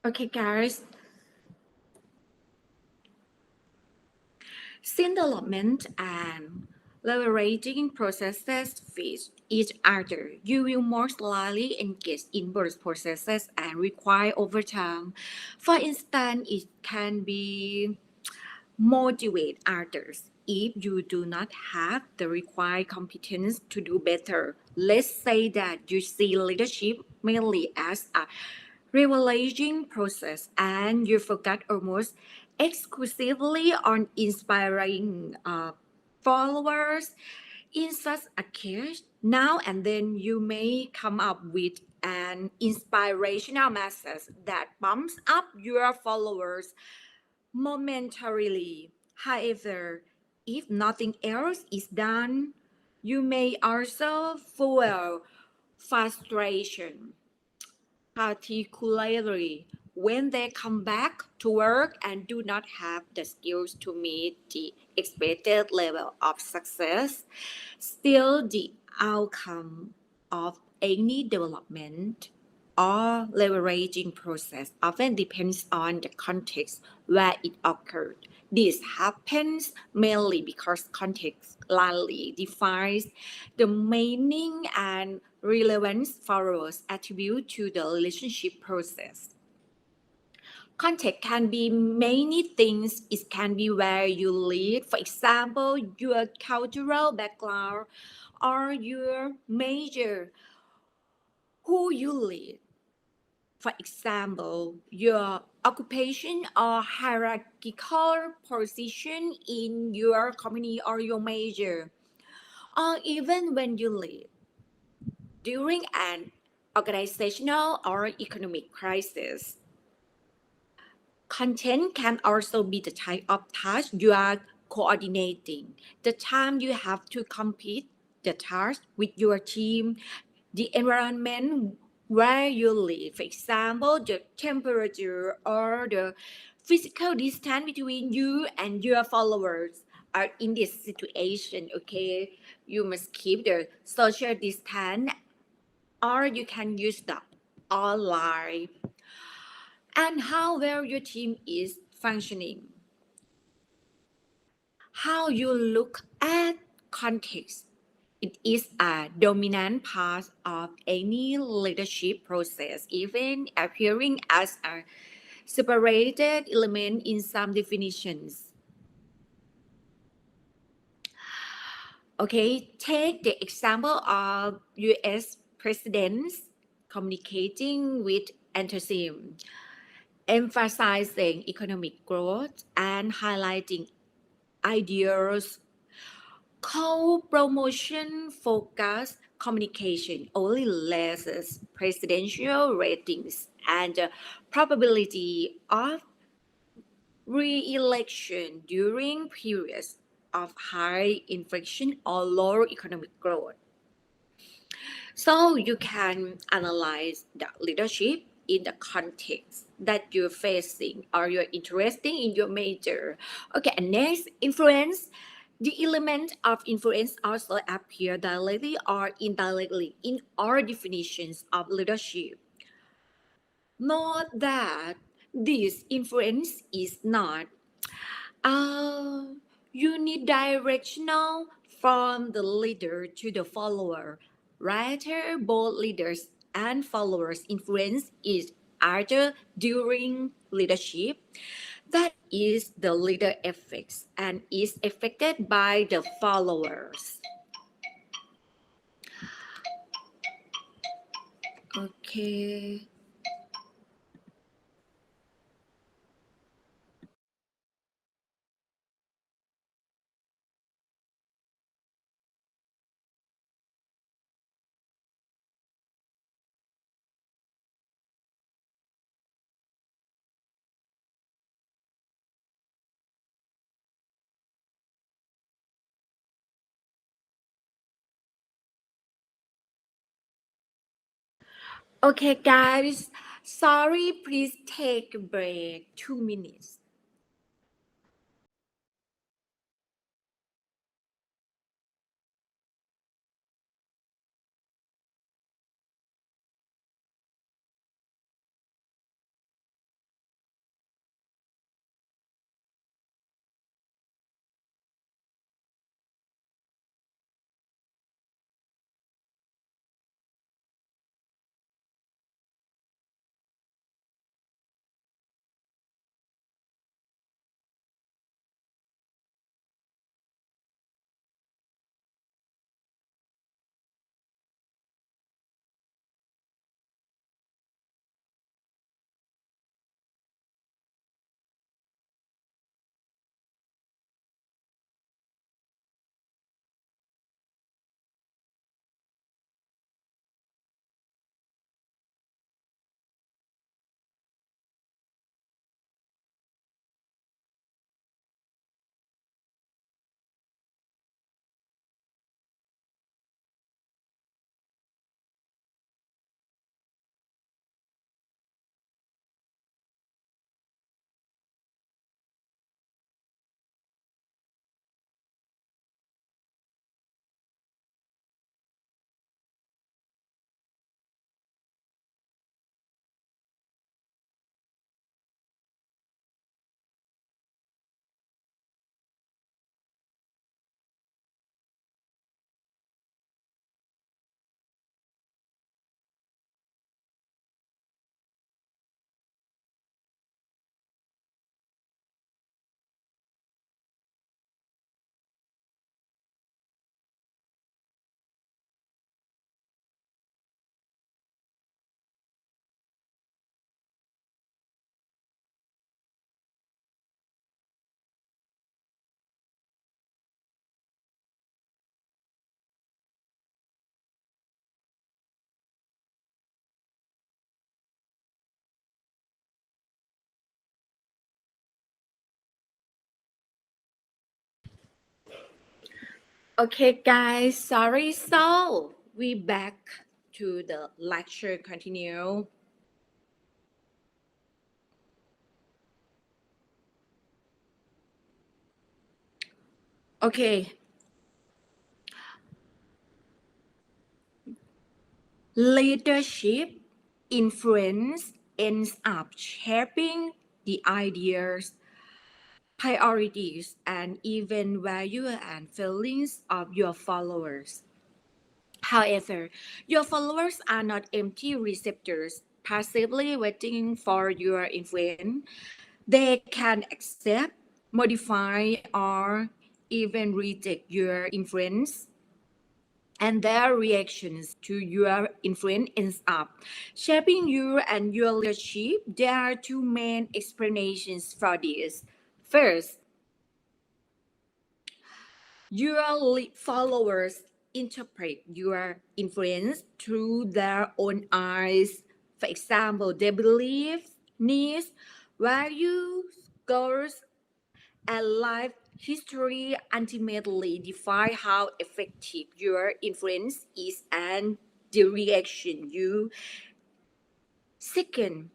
Okay, guys, scene development and leveraging processes fit each other. You will most likely engage in both processes and require overtime. For instance, it can be motivate others if you do not have the required competence to do better. Let's say that you see leadership mainly as a revelation process and you focus almost exclusively on inspiring followers. In such a case, now and then you may come up with an inspirational message that pumps up your followers momentarily. However, if nothing else is done, you may also fuel frustration, particularly when they come back to work and do not have the skills to meet the expected level of success. Still, the outcome of any development or leveraging process often depends on the context where it occurred. This happens mainly because context largely defines the meaning and relevance followers attribute to the relationship process. Context can be many things. It can be where you live, for example, your cultural background or your major, who you live. For example, your occupation or hierarchical position in your company or your major, or even when you live during an organizational or economic crisis. Content can also be the type of task you are coordinating, the time you have to complete the task with your team, the environment where you live, for example, the temperature or the physical distance between you and your followers are in this situation, okay? You must keep the social distance or you can use the online and how well your team is functioning. How you look at context. It is a dominant part of any leadership process, even appearing as a separated element in some definitions. Okay, take the example of US presidents communicating with enthusiasm, emphasizing economic growth and highlighting ideas. Co-promotion focused communication only lessens presidential ratings and the probability of re-election during periods of high inflation or low economic growth. So you can analyze the leadership in the context that you're facing or you're interested in your major. Okay, and next, influence. The element of influence also appear directly or indirectly in our definitions of leadership. Note that this influence is not uh, unidirectional from the leader to the follower. Rather, both leaders and followers' influence is either during leadership, that is the leader effects, and is affected by the followers. Okay. Okay, guys. Sorry, please take a break. 2 minutes. Okay, guys, sorry. So we back to the lecture continue. Okay, leadership influence ends up shaping the ideas, priorities, and even value and feelings of your followers. However, your followers are not empty receptors passively waiting for your influence. They can accept, modify, or even reject your influence, and their reactions to your influence ends up shaping you and your leadership. There are two main explanations for this. First, your followers interpret your influence through their own eyes. For example, their beliefs, needs, values, goals, and life history ultimately define how effective your influence is and the reaction you. Second,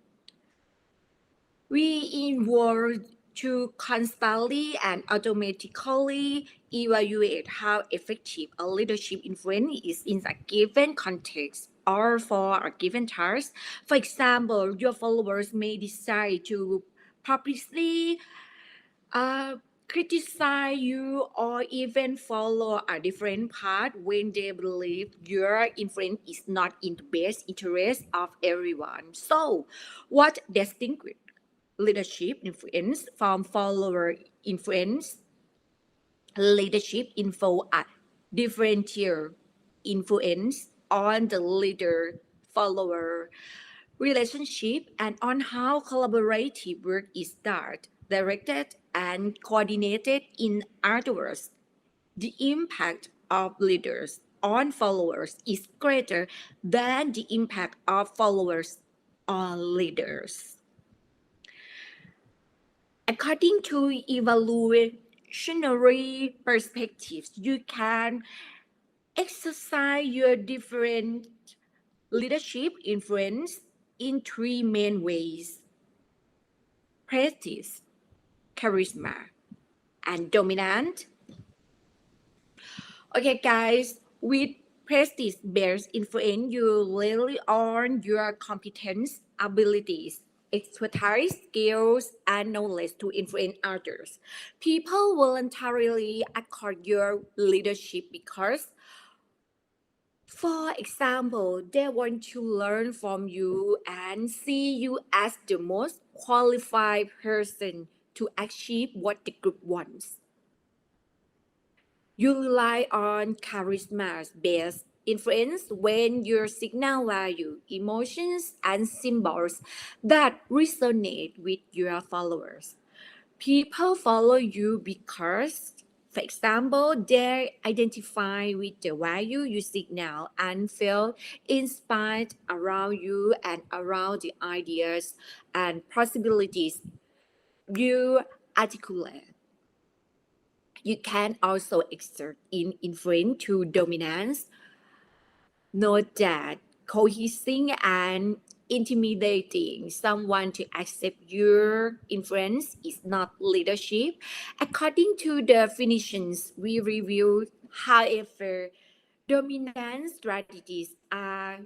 we involve to constantly and automatically evaluate how effective a leadership influence is in a given context or for a given task. For example, your followers may decide to publicly uh, criticize you or even follow a different path when they believe your influence is not in the best interest of everyone. So, what distinguishes leadership influence from follower influence? Leadership info a differential influence on the leader follower relationship and on how collaborative work is done, directed, and coordinated. In other words, the impact of leaders on followers is greater than the impact of followers on leaders. According to evolutionary perspectives, you can exercise your different leadership influence in three main ways: prestige, charisma, and dominant. Okay, guys, with prestige based influence, you rely on your competence, abilities, expertise, skills, and knowledge to influence others. People voluntarily accord your leadership because, for example, they want to learn from you and see you as the most qualified person to achieve what the group wants. You rely on charisma based influence when you signal value, emotions, and symbols that resonate with your followers. People follow you because, for example, they identify with the value you signal and feel inspired around you and around the ideas and possibilities you articulate. You can also exert in influence to dominance. Note that coercing and intimidating someone to accept your influence is not leadership. According to definitions we reviewed, however, dominance strategies are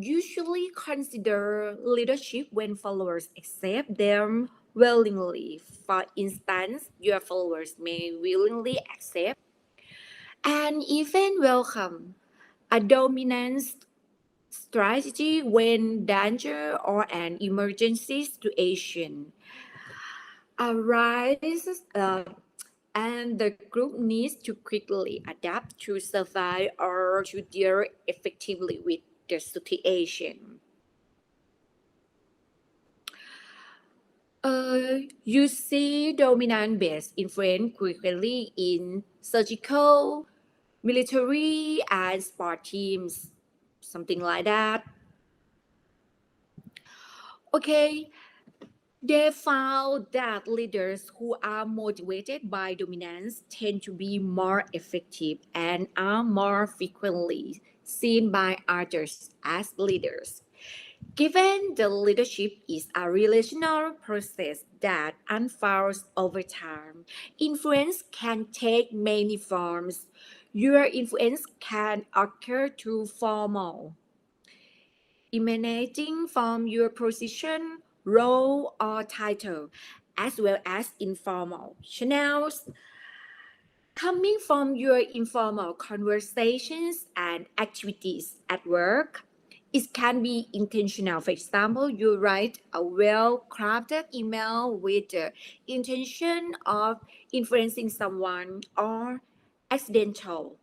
usually considered leadership when followers accept them willingly. For instance, your followers may willingly accept and even welcome a dominance strategy when danger or an emergency situation arises, and the group needs to quickly adapt to survive or to deal effectively with the situation. You see dominant based influence frequently in surgical, military, and sport teams, something like that. Okay, They found that leaders who are motivated by dominance tend to be more effective and are more frequently seen by others as leaders. Given the leadership is a relational process that unfolds over time, influence can take many forms. Your influence can occur through formal, emanating from your position, role, or title, as well as informal channels coming from your informal conversations and activities at work. It can be intentional. For example, you write a well crafted email with the intention of influencing someone, or accidental.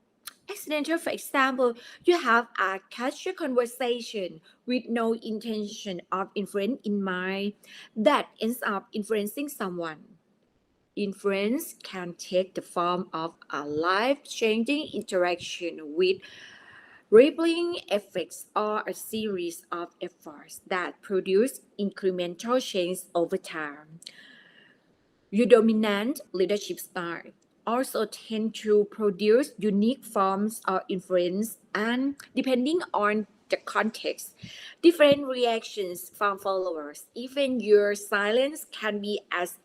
Accidental, for example, you have a casual conversation with no intention of influence in mind that ends up influencing someone. Influence can take the form of a life changing interaction with rippling effects, or a series of efforts that produce incremental change over time. Your dominant leadership style also tend to produce unique forms of influence, and depending on the context, different reactions from followers. Even your silence can be as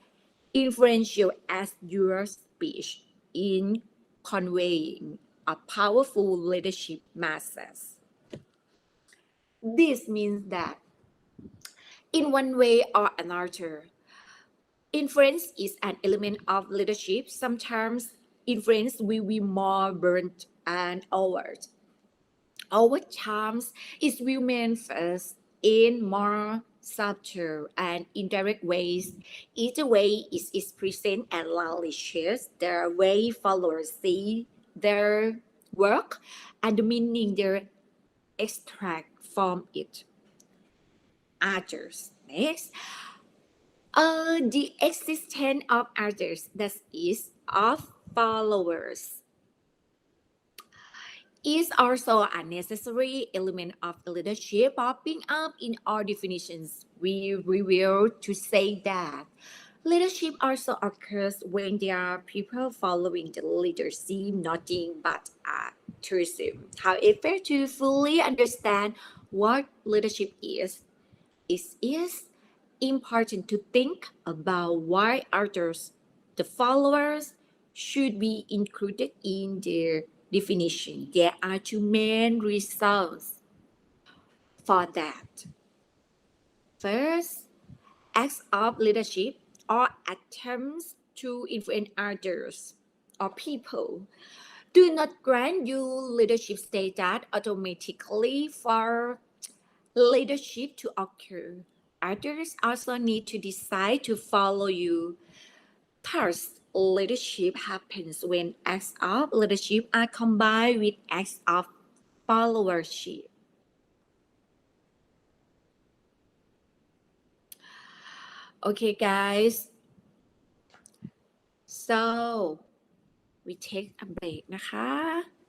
influential as your speech in conveying a powerful leadership message. This means that in one way or another, influence is an element of leadership. Sometimes influence will be more burnt and overt. Over time, it will manifest in more subtle and indirect ways. Either way, it is present and lavishes the way followers see their work and the meaning they extract from it. Others. Next, the existence of others, that is, of followers, is also a necessary element of leadership, popping up in our definitions. We reveal to say that leadership also occurs when there are people following the leader see nothing but a tourism. However, to fully understand what leadership is, it is important to think about why others, the followers, should be included in their definition. There are two main reasons for that. First, acts of leadership or attempts to influence others or people do not grant you leadership status automatically. For leadership to occur, others also need to decide to follow you. Thus, leadership happens when acts of leadership are combined with acts of followership. Okay, guys. So we take a break นะคะ